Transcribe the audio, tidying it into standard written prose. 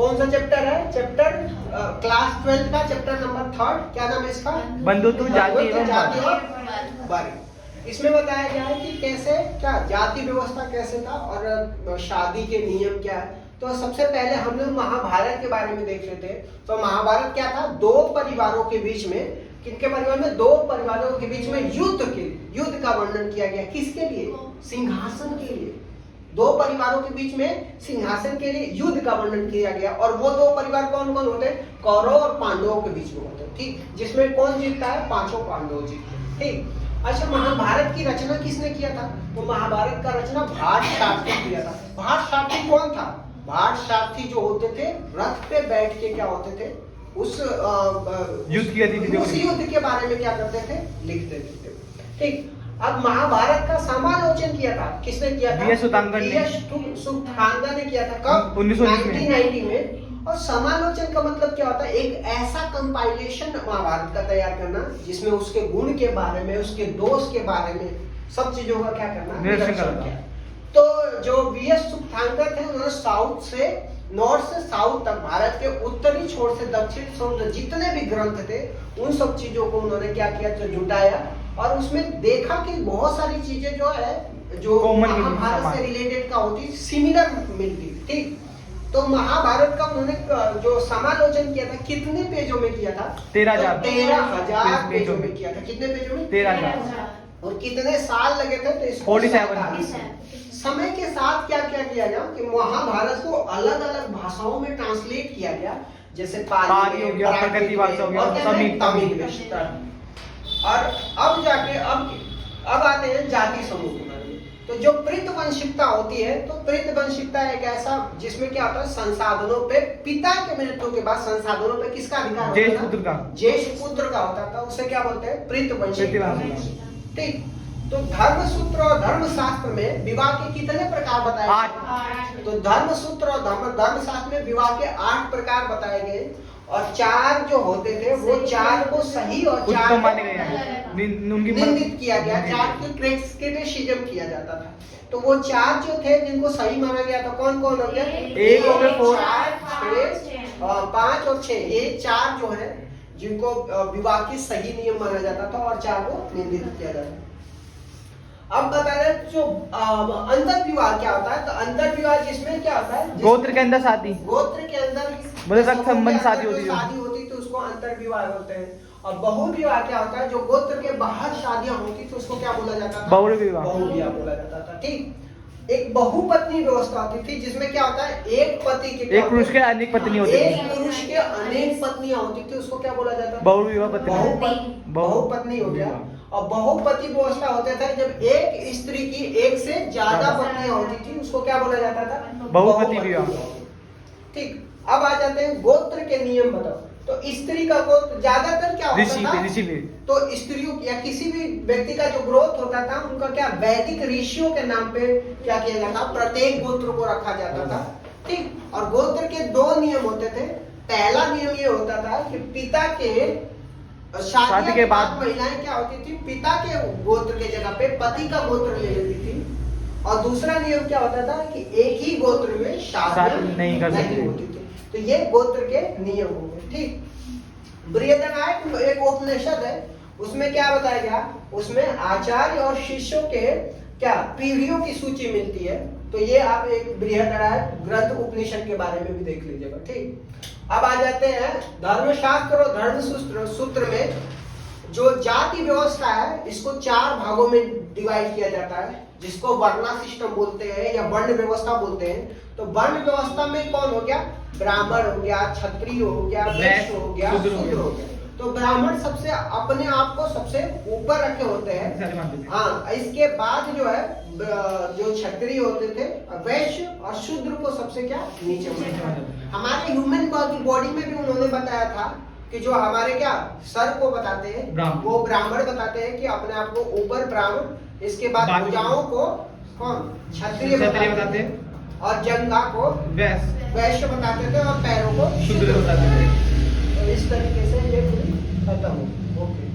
कौन सा चैप्टर है? चैप्टर क्लास 12 का चैप्टर नंबर 3, क्या नाम है इसका? बंधुत्व, जाति एवं जाति और वर्ग। इसमें बताया गया है कि कैसे क्या जाति व्यवस्था कैसे था और शादी के नियम क्या है। तो सबसे पहले हम लोग महाभारत के बारे में देख लेते हैं। तो महाभारत क्या था? दो परिवारों के बीच में, किनके परिवार में? दो परिवारों के बीच में युद्ध का वर्णन किया गया। किसके लिए? सिंहासन के लिए। दो परिवारों के बीच में सिंहासन के लिए युद्ध का वर्णन किया गया। और वो दो परिवार कौन कौन होते हैं? कौरव और पांडवों के बीच में होते हैं। ठीक, जिसमें कौन जीतता है? पांचों पांडव जीतते हैं। ठीक। अच्छा, महाभारत की रचना किसने किया था? तो महाभारत का रचना भाट ने किया था। भाट कौन था? भाट जो होते थे, रथ पे बैठ के क्या होते थे? उस युद्ध के बारे में क्या करते थे? लिखते थे। ठीक। अब महाभारत का समालोचन किया था। किसने किया था? वी.एस. सुतांगन ने किया था। कब? 1990 में। और समालोचन का मतलब क्या होता है? एक ऐसा कंपाइलेशन महाभारत का तैयार करना जिसमें उसके गुण के बारे में, उसके दोष के बारे में, सब चीजों का क्या करना? निरीक्षण करना। तो जो वी.एस. सुतांगन थे, उन्होंने साउथ से नॉर्थ से साउथ तक, भारत के उत्तरी छोर से दक्षिण छोर जितने भी ग्रंथ थे, उन सब चीजों को उन्होंने क्या किया? तो जुटाया और उसमें देखा कि बहुत सारी चीजें जो है, जो महाभारत से रिलेटेड का होती, सिमिलर मिलती। ठीक। तो महाभारत का उन्होंने जो समालोचन किया था, कितने पेजों में किया था? 13,000 पेजों में किया था। कितने पेजों में? 13,000। और कितने साल लगे थे? तो इसको 47। समय के साथ क्या क्या किया गया कि महाभारत को अलग अलग भाषाओं में ट्रांसलेट किया गया, जैसे पाली हो गया, प्राकृत भाषा हो गया, तमिल में। और अब जाके अब आते हैं जाति समूह के बारे में। तो जो प्रीतवंशिकता होती है, तो प्रीतवंशिकता एक ऐसा जिसमें क्या होता है? संसाधनों पे, पिता के मृत्यु के बाद संसाधनों पे किसका अधिकार होता है? ज्येष्ठ पुत्र का होता था। उसे क्या बोलते हैं? प्रीतवंशिकता। ठीक। तो धर्मसूत्र और धर्मशास्त्र में विवाह के कितने प्रकार बताए? 8। तो धर्मसूत्र और धर्मशास्त्र में विवाह के 8 प्रकार बताए गए। और 4 जो होते थे, वो 4 को सही और 4 माने गए, निंदित किया गया। 4 की क्रिटिसिज्म किया जाता था। तो वो 4 जो थे जिनको सही माना गया था, कौन कौन हो गया? 1 हो गया, 4, 6, 5 और 6। ये 4 जो है जिनको विवाह की सही नियम माना जाता था और 4 को निंदित किया जाता था। अब बता रहे जो अंतर विवाह क्या होता है? तो अंतर विवाह जिसमें क्या होता है? गोत्र के अंदर शादी, गोत्र के अंदर रक्त संबंध शादी होती तो उसको अंतर विवाह होते हैं। और बहु विवाह क्या होता है? जो गोत्र के बाहर शादियां होती तो उसको क्या बोला जाता था? बहु विवाह बोला जाता था। ठीक। एक बहुपत्नी व्यवस्था होती थी जिसमें क्या होता है? एक पति के एक पुरुष के अनेक पत्नी होती थी। एक पुरुष के अनेक पत्नियां होती थी, उसको क्या बोला जाता था? बहुपत्नी हो गया। और बहुपति व्यवस्था होता था जब एक स्त्री की एक से ज्यादा पत्नियां होती थी, उसको क्या बोला जाता था? बहुपति विवाह। ठीक। अब आ जाते हैं गोत्र के नियम। बताओ, तो स्त्री का गोत्र ज्यादातर क्या होता था? तो स्त्रियों या किसी भी व्यक्ति का जो ग्रोथ होता था, उनका क्या वैदिक ऋषियों के नाम पे क्या किया जाता? प्रत्येक गोत्र को रखा जाता था। ठीक। और गोत्र के 2 नियम होते थे। पहला नियम ये होता था कि पिता के शादी के बाद महिलाएं क्या होती थी? पिता के गोत्र के जगह पे पति का गोत्र ले लेती थी। और दूसरा नियम क्या होता था कि एक ही गोत्र में शादी नहीं होती थी। तो ये गोत्र के नियम हो गए। ठीक। बृहदारण्यक एक उपनिषद है, उसमें क्या बताया गया? उसमें आचार्य और शिष्यों के क्या पीढ़ियों की सूची मिलती है। तो ये आप एक बृहदारण्यक ग्रंथ उपनिषद के बारे में भी देख लीजिएगा। ठीक। अब आ जाते हैं धर्मशास्त्र और धर्म सूत्र में जो जाति व्यवस्था है, इसको 4 भागों में डिवाइड किया जाता है, जिसको वर्णा सिस्टम बोलते हैं या वर्ण व्यवस्था बोलते हैं। तो वर्ण व्यवस्था में कौन हो गया? ब्राह्मण हो गया, क्षत्रिय हो गया, वैश्य हो गया, शूद्र हो गया। तो ब्राह्मण सबसे अपने आप को सबसे ऊपर रखे होते हैं। हाँ, इसके बाद जो है जो क्षत्रिय होते थे, वैश्य और शूद्र को सबसे क्या नीचे होते हैं। हमारे ह्यूमन बॉडी में भी उन्होंने बताया था कि जो हमारे क्या सर को बताते हैं, वो ब्राह्मण बताते हैं कि अपने आप को ऊपर ब्राह्मण, इसके बाद भुजाओं को कौन? क्षत्रिय बताते हैं, और जंघा को वैश्य बताते थे, और पैरों को शूद्र बताते थे। तो इस तरीके से ये पूरी खत्म हो। ओके।